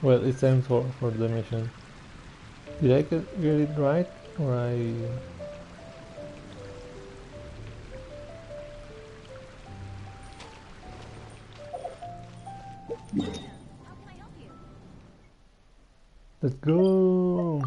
Well, it's time for the mission. Did I get it right? Or I... Let's go!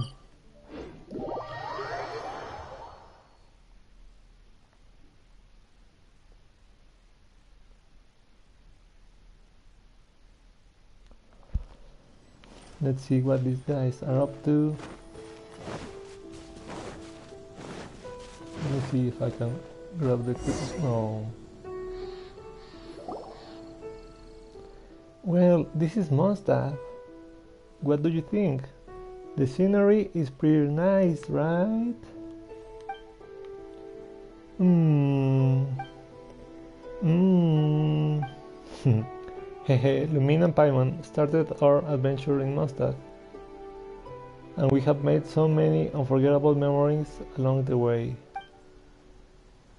Let's see what these guys are up to. Let me see if I can grab the quick... No. Well, this is Mondstadt. What do you think? The scenery is pretty nice, right? Hehe, Lumine and Paimon started our adventure in Mondstadt, and we have made so many unforgettable memories along the way.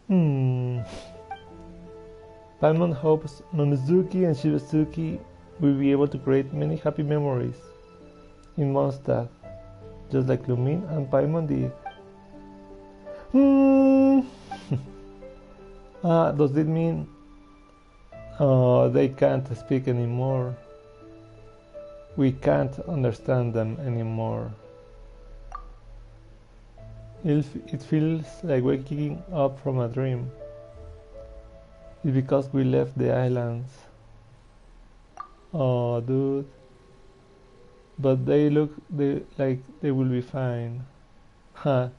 Paimon hopes Momozuki and Shibatsuki will be able to create many happy memories in Mondstadt, just like Lumine and Paimon did. Does it mean they can't speak anymore? We can't understand them anymore. It feels like waking up from a dream. It's because we left the islands. Oh, dude. But they look like they will be fine. Huh.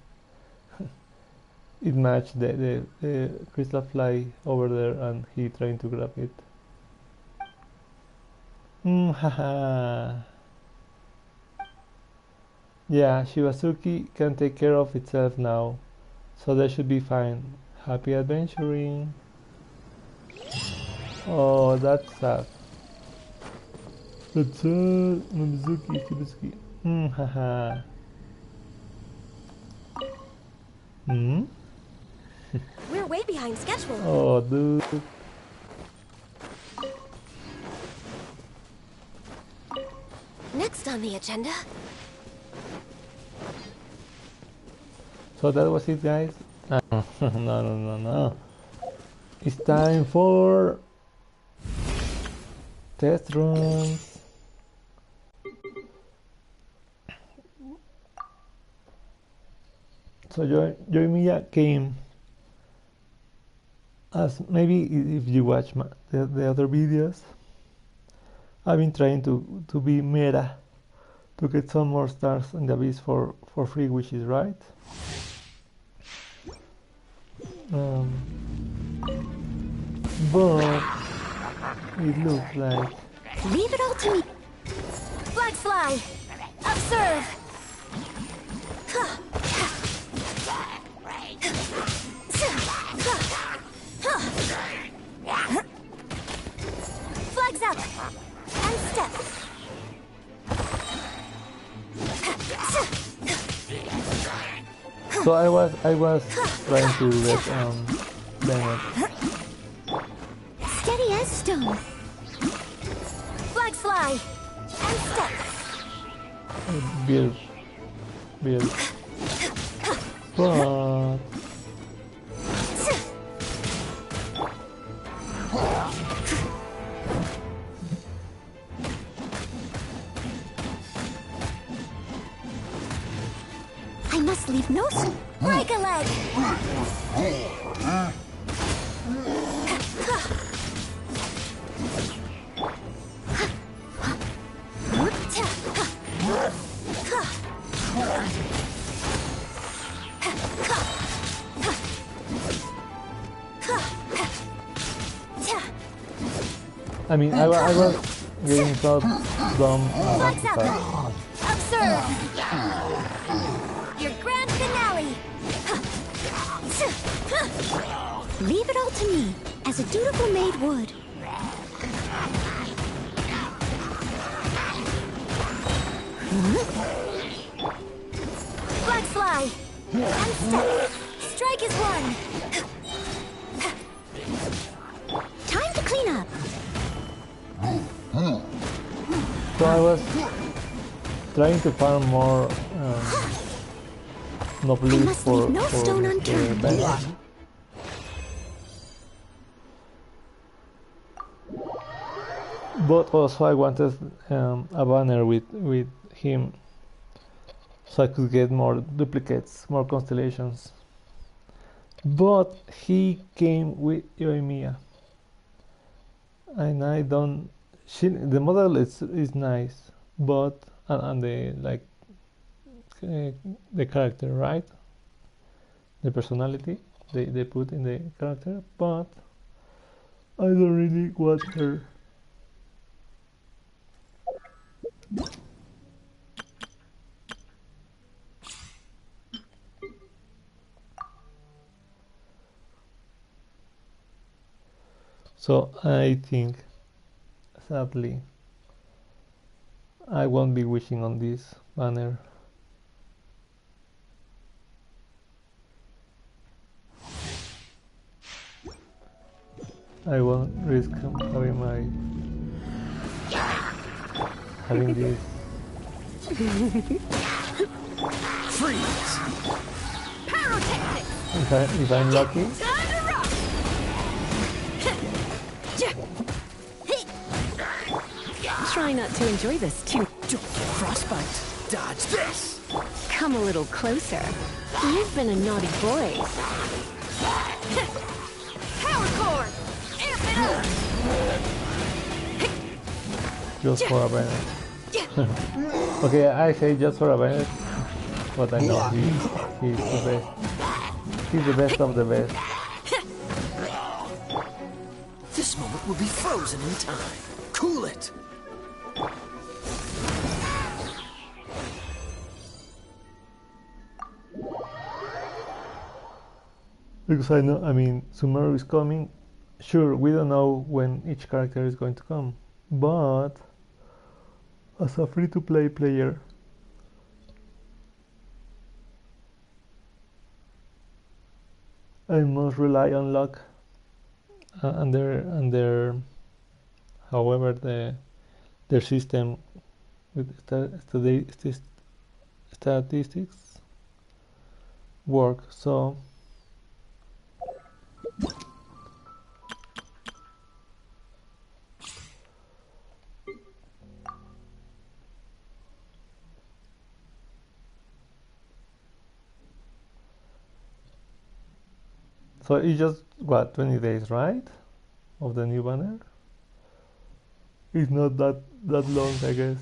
It matched the crystal fly over there, and he trying to grab it. Haha. Yeah, Shibasuki can take care of itself now, so they should be fine. Happy adventuring. Oh, that's sad. That's sad. Momozuki, Shibasuki. Haha. We're way behind schedule. Oh, dude. Next on the agenda. So that was it, guys. No. It's time for test runs. So Yoimiya came as, maybe if you watch the other videos, I've been trying to be meta to get some more stars in the abyss for free, which is right. But it looks like... Leave it all to me. Flag fly. Observe. Flags up. And step. So I was trying to get Bennett. Steady as stone. Flag fly. And step. Build. But I must leave no break a leg. I mean, I was getting so dumb. Flags up. Observe. Your grand finale. Leave it all to me, as a dutiful maid would. Flag fly. And step. Strike is one. So I was trying to farm more nobles for the banner. But also I wanted a banner with him, so I could get more duplicates, more constellations. But he came with Yoimiya, and I don't. The model is nice, but and the like the character, right? The personality they put in the character, but I don't really want her. So I think, sadly, I won't be wishing on this banner. I won't risk having this. Freeze! Pyrotechnics! If I'm lucky. Time to rock! Try not to enjoy this too. Frostbite. Dodge this. Come a little closer. You've been a naughty boy. Power cord! Amp it up! Just for a banner. Okay, I say just for a banner, but I know he's the best. He's the best of the best. This moment will be frozen in time. Cool it. Because I know, I mean, Sumeru is coming. Sure, we don't know when each character is going to come, but as a free-to-play player, I must rely on luck and their however their system with statistics work. So it's just what, 20 days, right, of the new banner? It's not that long, I guess.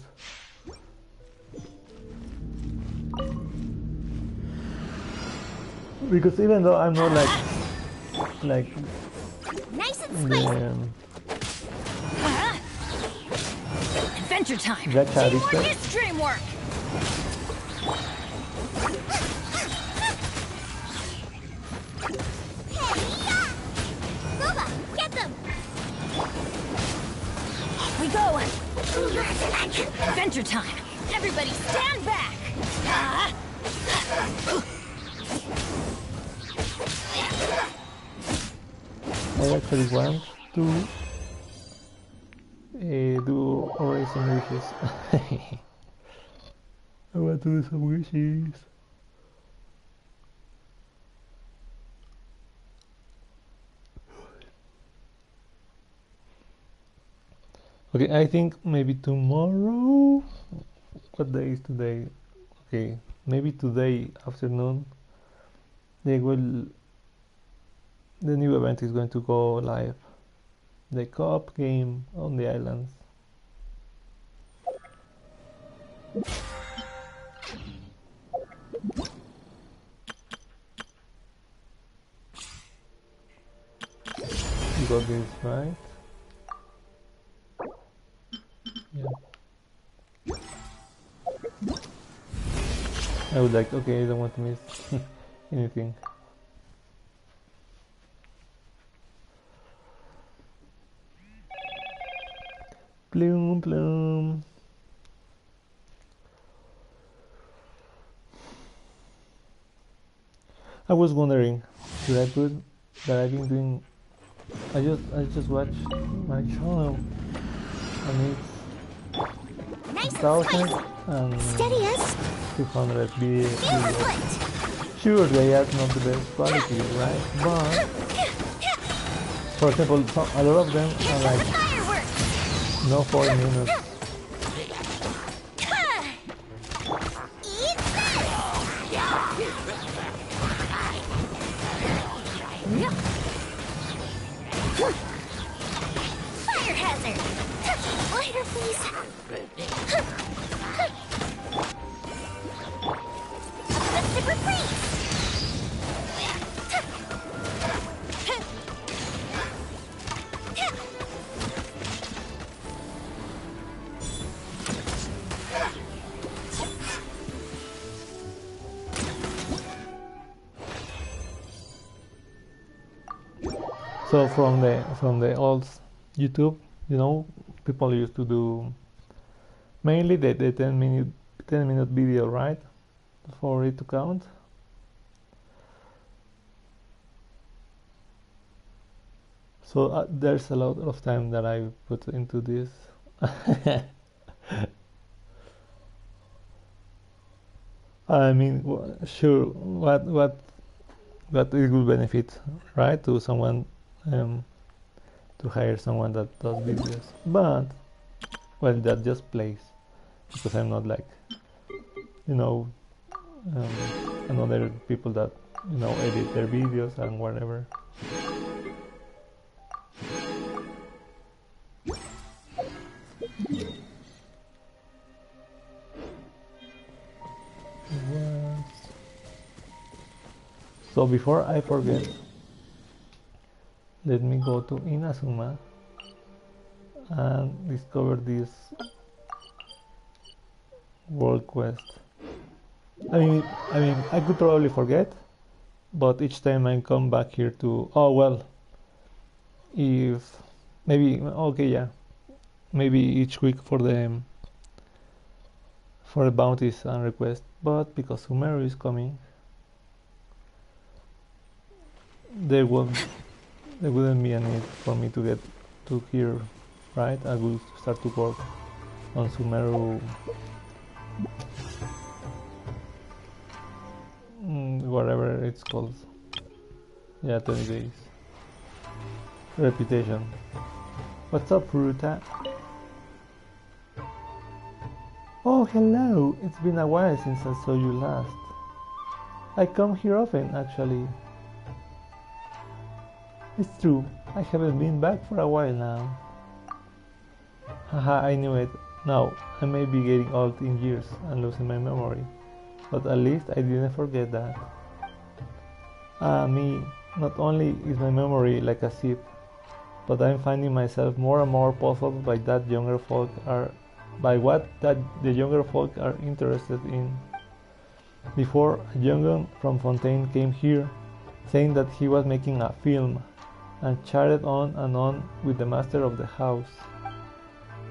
Because even though I'm not like Nice and spicy. Adventure time. Teamwork is dreamwork. Get them! Off we go! Adventure time! Everybody stand back! I actually want to do already some wishes. I want to do some wishes. Okay, I think maybe tomorrow. What day is today? Okay, maybe today afternoon the new event is going to go live. The co-op game on the islands. You got this right. Yeah. I would like, okay, I don't want to miss anything. Bloom, bloom. I was wondering, should I put that I've been doing? I just watched my channel, and Steady us. 200 Feel the videos. foot. Sure, they are not the best quality, right? But, for example, a lot of them are like, Fireworks. no 4 minutes. Eat this. Fire hazard. Lighter, please. Festive freeze. So from the old YouTube, you know, people used to do mainly the 10-minute video, right? For it to count. So there's a lot of time that I put into this. I mean, sure, what it will benefit, right, to someone to hire someone that does videos, but well, that just plays because I'm not like, you know, another people that, you know, edit their videos and whatever. So before I forget, let me go to Inazuma and discover this world quest. I mean, I could probably forget, but each time I come back here to, oh well, if maybe, okay, yeah, maybe each week for the bounties and requests, but because Sumeru is coming, there wouldn't be a need for me to get to here, right? I will start to work on Sumeru, whatever it's called. Yeah, 20 days. Reputation. What's up, Ruta? Oh, hello! It's been a while since I saw you last. I come here often, actually. It's true, I haven't been back for a while now. Haha, I knew it. Now, I may be getting old in years and losing my memory, but at least I didn't forget that. Me, not only is my memory like a sieve, but I'm finding myself more and more puzzled by what that the younger folk are interested in. Before, a young'un from Fontaine came here, saying that he was making a film, and chatted on and on with the master of the house.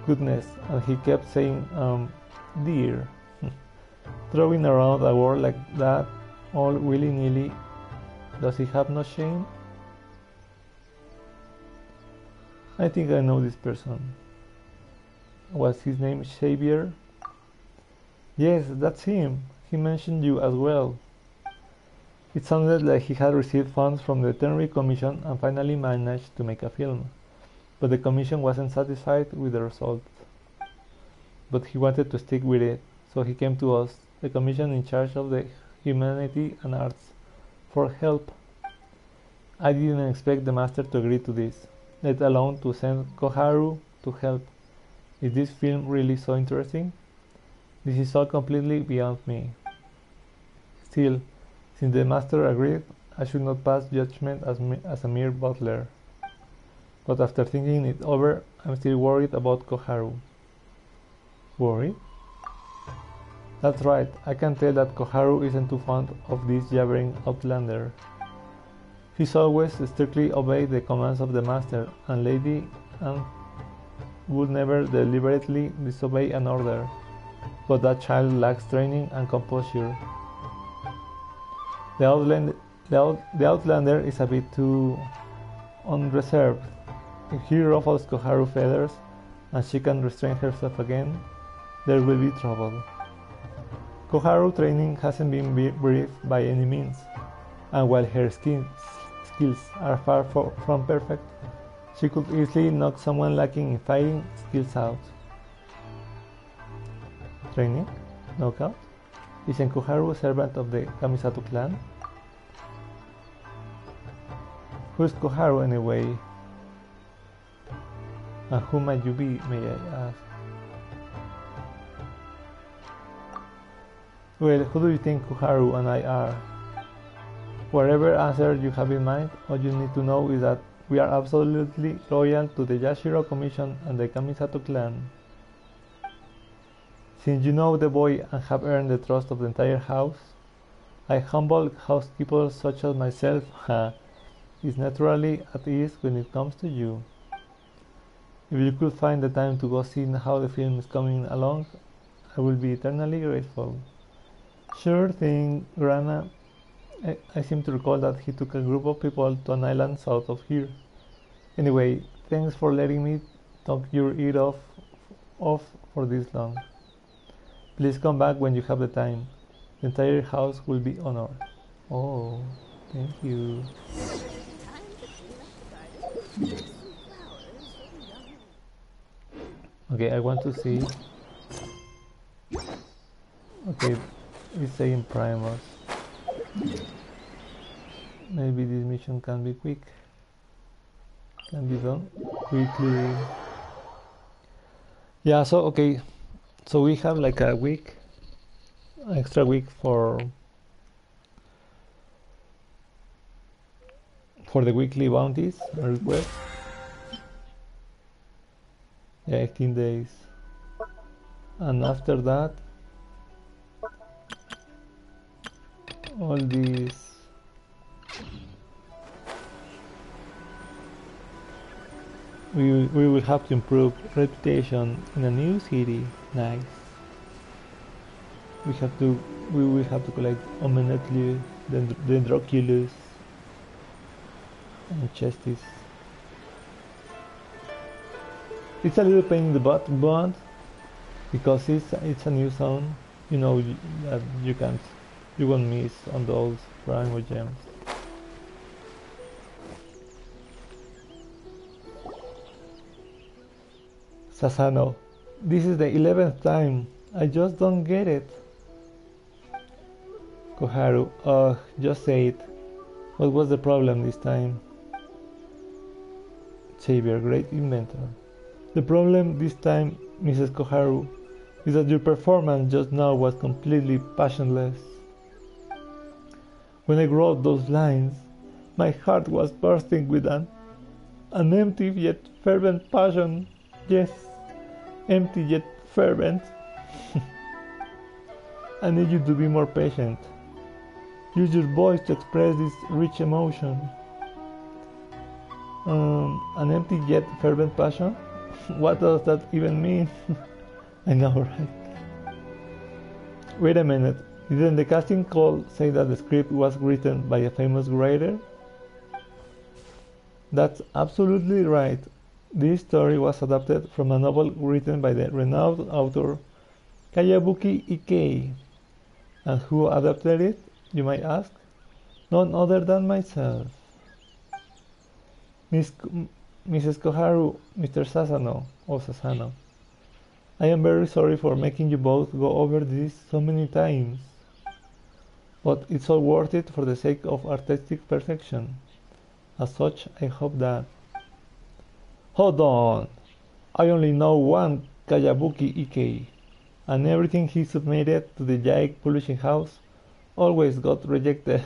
Goodness, and he kept saying, dear, throwing around a word like that all willy-nilly. Does he have no shame? I think I know this person. Was his name Xavier? Yes, that's him. He mentioned you as well. It sounded like he had received funds from the Tenry Commission and finally managed to make a film. But the Commission wasn't satisfied with the result. But he wanted to stick with it, so he came to us, the Commission in charge of the Humanity and Arts, for help. I didn't expect the Master to agree to this, let alone to send Koharu to help. Is this film really so interesting? This is all completely beyond me. Still, since the Master agreed, I should not pass judgment as a mere butler. But after thinking it over, I'm still worried about Koharu. Worried? That's right, I can tell that Koharu isn't too fond of this jabbering outlander. He's always strictly obeyed the commands of the Master, and Lady Anne would never deliberately disobey an order. But that child lacks training and composure. The outlander is a bit too unreserved. If he ruffles Koharu's feathers and she can restrain herself again, there will be trouble. Koharu training hasn't been briefed by any means, and while her skills are far from perfect, she could easily knock someone lacking in fighting skills out. Training? Knockout? Isn't Koharu a servant of the Kamisato clan? Who is Koharu anyway? And who might you be, may I ask? Well, who do you think Koharu and I are? Whatever answer you have in mind, all you need to know is that we are absolutely loyal to the Yashiro Commission and the Kamisato clan. Since you know the boy and have earned the trust of the entire house, a humble housekeeper such as myself is naturally at ease when it comes to you. If you could find the time to go see how the film is coming along, I will be eternally grateful. Sure thing, Grana. I seem to recall that he took a group of people to an island south of here. Anyway, thanks for letting me talk your ear off for this long. Please come back when you have the time. The entire house will be honored. Oh, thank you. Okay, I want to see. Okay, it's saying Primus. Maybe this mission can be quick. Can be done quickly. Yeah, so okay. So we have like a week, extra week for the weekly bounties and requests. Yeah, 18 days. And after that, all these we will have to improve reputation in a new city. Nice. We will have to collect Omenetlu, Dendroculus, and Chestis. It's a little pain in the butt, but because it's a new zone, you know that you won't miss on those Primal gems. Sasano, this is the 11th time. I just don't get it. Koharu, just say it. What was the problem this time? Xavier, great inventor. The problem this time, Mrs. Koharu, is that your performance just now was completely passionless. When I wrote those lines, my heart was bursting with an empty yet fervent passion. Yes, empty yet fervent. I need you to be more patient. Use your voice to express this rich emotion. An empty yet fervent passion? What does that even mean? I know, right? Wait a minute. Didn't the casting call say that the script was written by a famous writer? That's absolutely right. This story was adapted from a novel written by the renowned author Kayabuki Ikei. And who adapted it, you might ask? None other than myself. Mrs. Koharu, Mr. Sasano. I am very sorry for making you both go over this so many times. But it's all worth it for the sake of artistic perfection. As such, I hope that... Hold on! I only know one Kayabuki Ikei, and everything he submitted to the Jake publishing house always got rejected.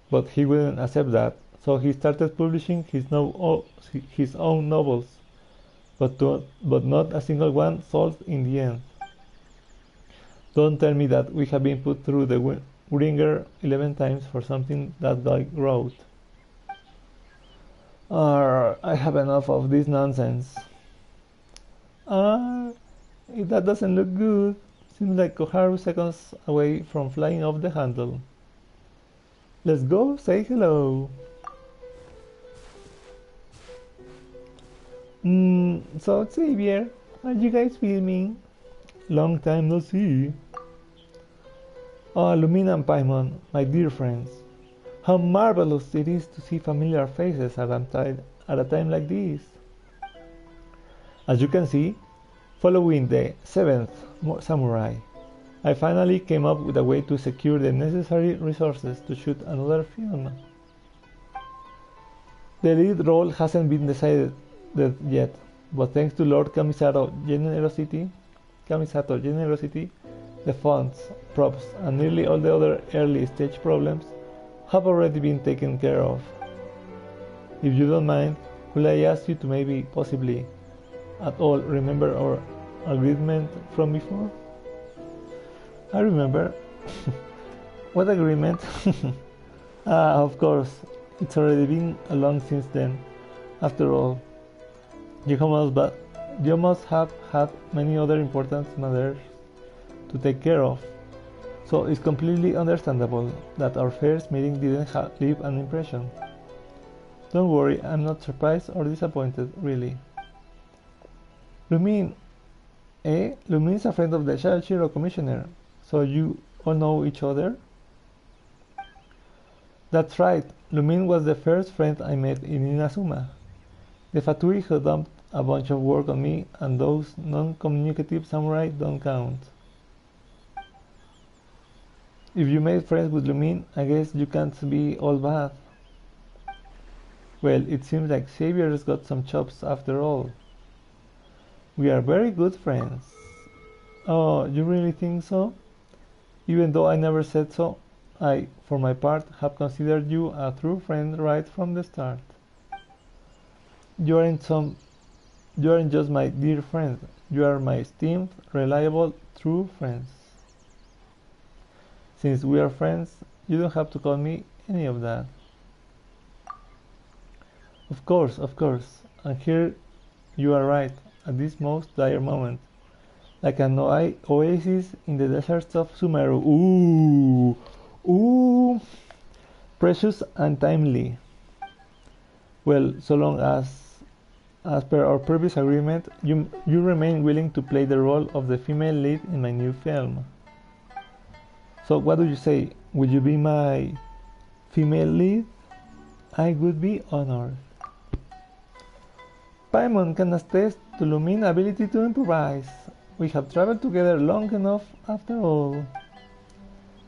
But he wouldn't accept that, so he started publishing his own novels, but not a single one sold in the end. Don't tell me that we have been put through the ringer 11 times for something that guy wrote. I have enough of this nonsense. That doesn't look good. Seems like Koharu seconds away from flying off the handle. Let's go say hello. So Xavier, Are you guys filming? Long time no see. Oh, Lumina and Paimon, my dear friends. How marvelous it is to see familiar faces at a time like this. As you can see, following the 7th Samurai, I finally came up with a way to secure the necessary resources to shoot another film. The lead role hasn't been decided yet, but thanks to Lord Kamisato generosity, the funds, props, and nearly all the other early stage problems have already been taken care of. If you don't mind, could I ask you to maybe, possibly, at all remember our agreement from before? I remember. What agreement? Of course, it's already been long since then. After all, you must have had many other important matters to take care of. So it's completely understandable that our first meeting didn't leave an impression. Don't worry, I'm not surprised or disappointed, really. Lumin, Lumin's a friend of the Shiro Commissioner, so you all know each other? That's right, Lumin was the first friend I met in Inazuma. The Fatui who dumped a bunch of work on me, and those non-communicative samurai don't count. If you made friends with Lumin, I guess you can't be all bad. Well, it seems like Xavier's got some chops after all. We are very good friends. Oh, you really think so? Even though I never said so, I, for my part, have considered you a true friend right from the start. You aren't just my dear friend. You are my esteemed, reliable, true friends. Since we are friends, you don't have to call me any of that. Of course, and here you are right, at this most dire moment. Like an oasis in the deserts of Sumeru. Ooh, precious and timely. Well, so long as per our previous agreement, you remain willing to play the role of the female lead in my new film. So what do you say? Would you be my female lead? I would be honored. Paimon can attest to Lumin's ability to improvise. We have traveled together long enough after all.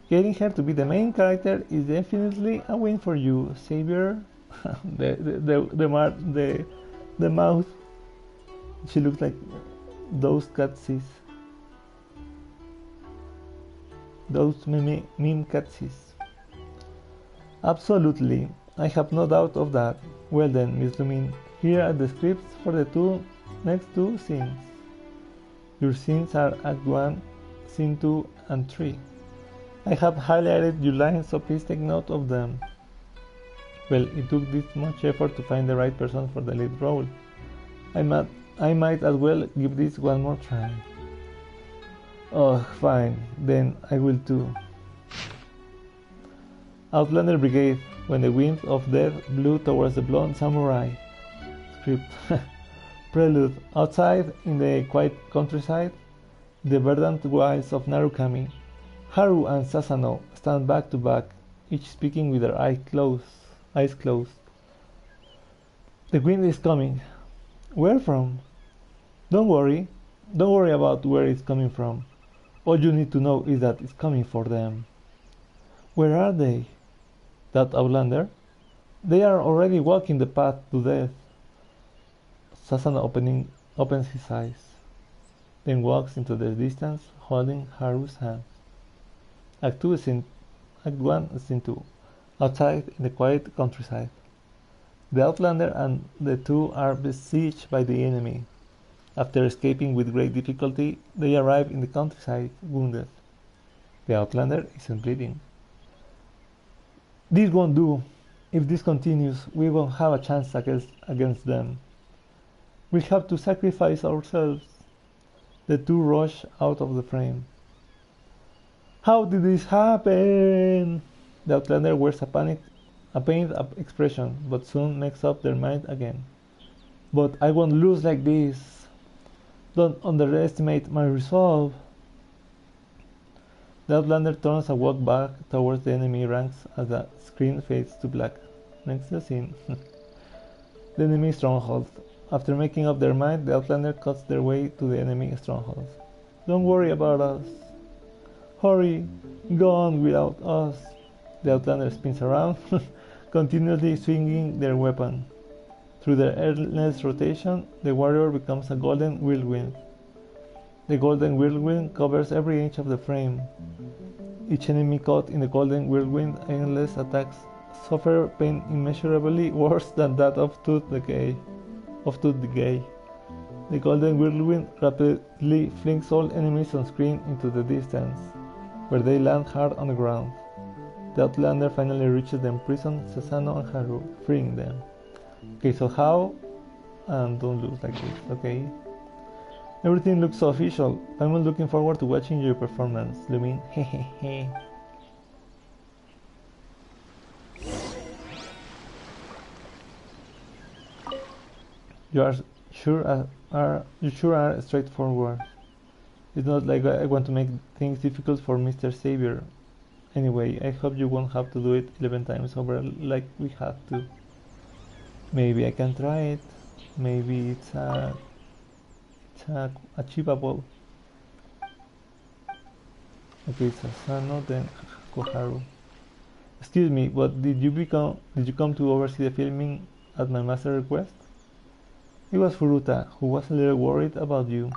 Getting her to be the main character is definitely a win for you, Xavier. the mouth. She looks like those catses. Those meme catses. Absolutely, I have no doubt of that. Well then, Miss Lumin, here are the scripts for the next two scenes. Your scenes are Act 1, Scene 2, and 3. I have highlighted your lines, so please take note of them. Well, it took this much effort to find the right person for the lead role. I might as well give this one more try. Oh, fine, then I will too. Outlander Brigade, when the wind of death blew towards the blonde samurai. Script. Prelude. Outside, in the quiet countryside, the verdant wilds of Narukami, Haru and Sasano stand back to back, each speaking with their eyes closed. The wind is coming. Where from? Don't worry about where it's coming from. All you need to know is that it's coming for them. Where are they? That Outlander? They are already walking the path to death. Sasano opens his eyes, then walks into the distance holding Haru's hand. Act 1, Scene 2. Outside in the quiet countryside. The Outlander and the two are besieged by the enemy. After escaping with great difficulty, they arrive in the countryside wounded. The Outlander isn't bleeding. This won't do. If this continues, we won't have a chance against them. We have to sacrifice ourselves. The two rush out of the frame. How did this happen? The Outlander wears a pained expression, but soon makes up their mind again. But I won't lose like this. Don't underestimate my resolve. The Outlander turns a walk back towards the enemy ranks as the screen fades to black. Next scene. The enemy stronghold. After making up their mind, the Outlander cuts their way to the enemy stronghold. Don't worry about us. Hurry, go on without us. The Outlander spins around, continuously swinging their weapon. Through their endless rotation, the warrior becomes a golden whirlwind. The golden whirlwind covers every inch of the frame. Each enemy caught in the golden whirlwind endless attacks suffer pain immeasurably worse than that of tooth decay. The golden whirlwind rapidly flings all enemies on screen into the distance, where they land hard on the ground. The Outlander finally reaches the imprisoned Sasano and Haru, freeing them. Okay, so how? And don't lose like this, okay? Everything looks so official. I'm looking forward to watching your performance, Lumin. Hehehe. You sure are straightforward. It's not like I want to make things difficult for Mr. Savior. Anyway, I hope you won't have to do it 11 times over like we had to. Maybe I can try it. Maybe it's achievable. Okay, Sasano, then Koharu. Excuse me, but did you come to oversee the filming at my master request? It was Furuta, who was a little worried about you.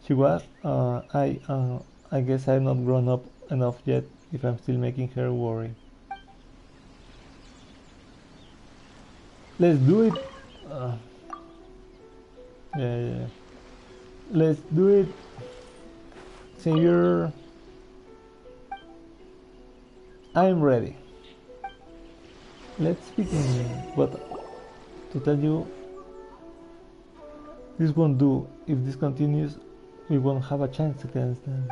She was. I guess I'm not grown up enough yet if I'm still making her worry. Let's do it. Yeah. Let's do it. Savior. I'm ready. Let's begin. But to tell you, this won't do. If this continues, we won't have a chance against them.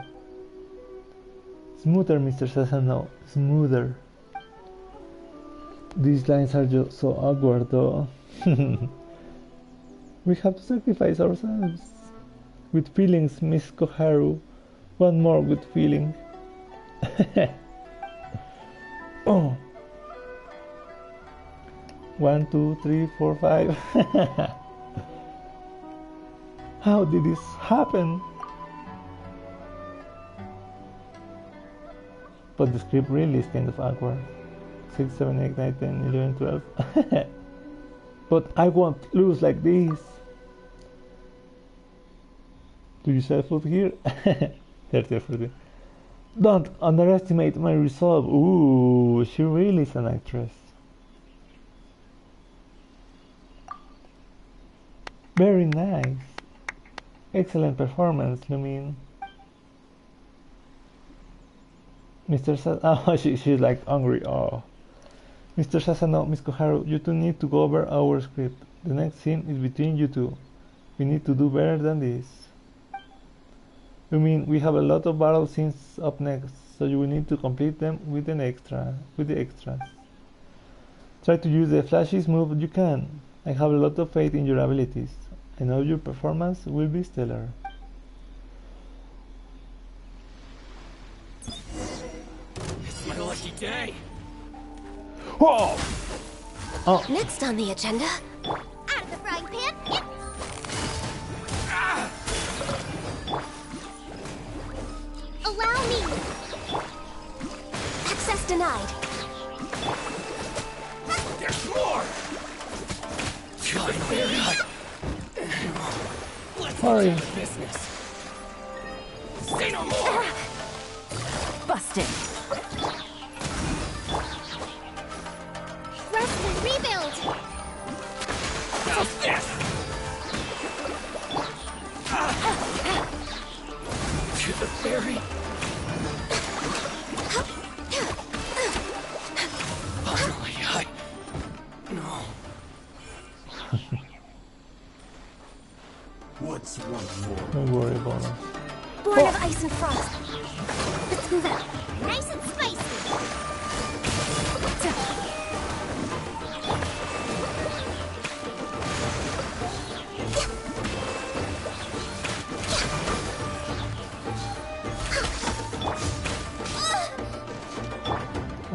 Smoother, Mr. Sasano. Smoother. These lines are just so awkward, though. We have to sacrifice ourselves. With feelings, Miss Koharu. One more with feeling. Oh. 1, 2, 3, 4, 5. How did this happen? But the script really is kind of awkward. 6, 7, 8, 9, 10, 11, 12. But I won't lose like this. Do you sell food here? 30 or 40. Don't underestimate my resolve. Ooh, she really is an actress. Very nice. Excellent performance, Lumin. Mr. Oh, she's like hungry. Oh. Mr. Sasano, Miss Koharu, you two need to go over our script. The next scene is between you two. We need to do better than this. I mean, we have a lot of battle scenes up next, so you will need to complete them with the extras. Try to use the flashiest move you can. I have a lot of faith in your abilities. I know your performance will be stellar. It's my lucky day. Whoa! Oh. Next on the agenda, out of the frying pan. Allow me. Access denied. There's more. Sorry. Business. Say no more. Busted. Rest and rebuild. How's this? To the ferry. Finally, no. What's one more? Don't worry about it. Born of ice and frost. Let's move out. Nice and spicy.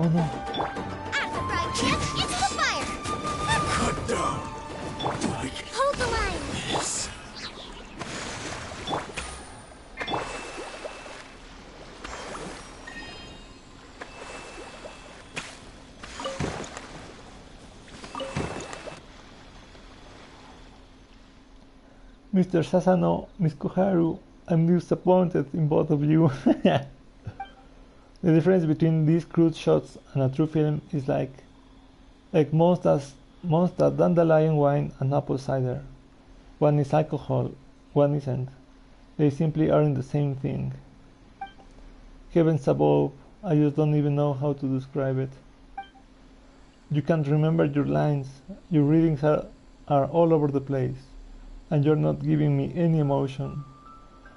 Oh no. At the frying pan, into the fire! Cut down. Like Hold the line! this. Mr. Sasano, Miss Koharu, I'm disappointed in both of you. The difference between these crude shots and a true film is like Monster dandelion wine and apple cider. One is alcohol, one isn't. They simply aren't the same thing. Heavens above, I just don't even know how to describe it. You can't remember your lines, your readings are all over the place, and you're not giving me any emotion.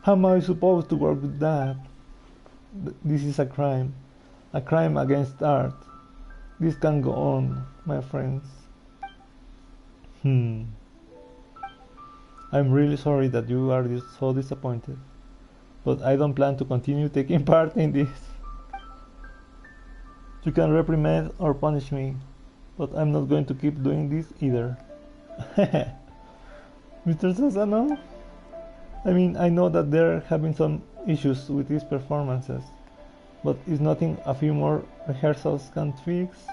How am I supposed to work with that? This is a crime against art. This can't go on, my friends. I'm really sorry that you are so disappointed, but I don't plan to continue taking part in this. You can reprimand or punish me, but I'm not going to keep doing this either. Mr. Sasano? I mean, I know that there have been some issues with these performances, but is nothing a few more rehearsals can't fix?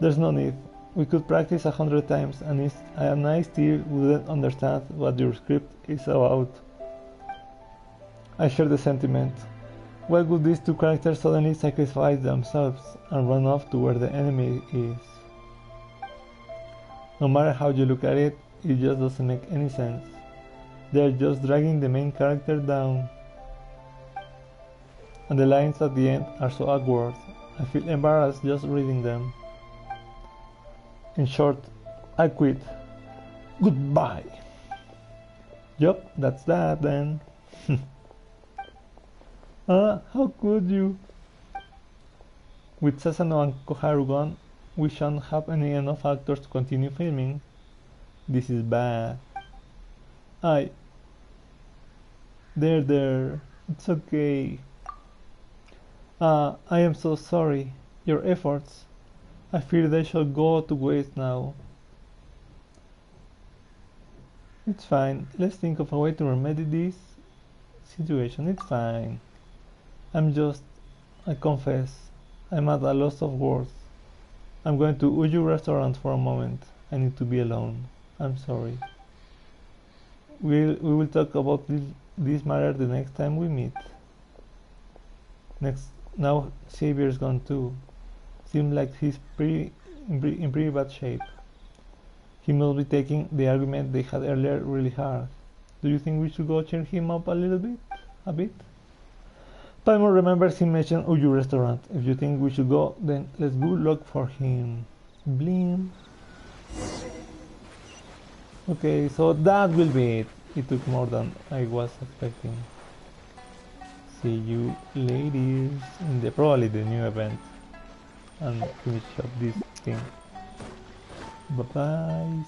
There's no need. We could practice 100 times and I still wouldn't understand what your script is about. I share the sentiment. Why would these two characters suddenly sacrifice themselves and run off to where the enemy is? No matter how you look at it, it just doesn't make any sense. They're just dragging the main character down. And the lines at the end are so awkward. I feel embarrassed just reading them. In short, I quit. Goodbye. Yup, that's that then. How could you? With Sasano and Koharu gone, we shan't have any enough actors to continue filming. This is bad. There. It's okay. I am so sorry. Your efforts. I fear they shall go to waste now. It's fine. Let's think of a way to remedy this situation. It's fine. I confess, I'm at a loss of words. I'm going to Uju restaurant for a moment. I need to be alone. I'm sorry. We will talk about this matter the next time we meet. Now Xavier's gone too. Seems like he's in pretty bad shape. He must be taking the argument they had earlier really hard. Do you think we should go cheer him up a little bit? A bit? Paimon remembers he mentioned Uju restaurant. If you think we should go, then let's go look for him. Blim. Okay, so that will be it. It took more than I was expecting. See you ladies in probably the new event. And finish up this thing. Bye bye.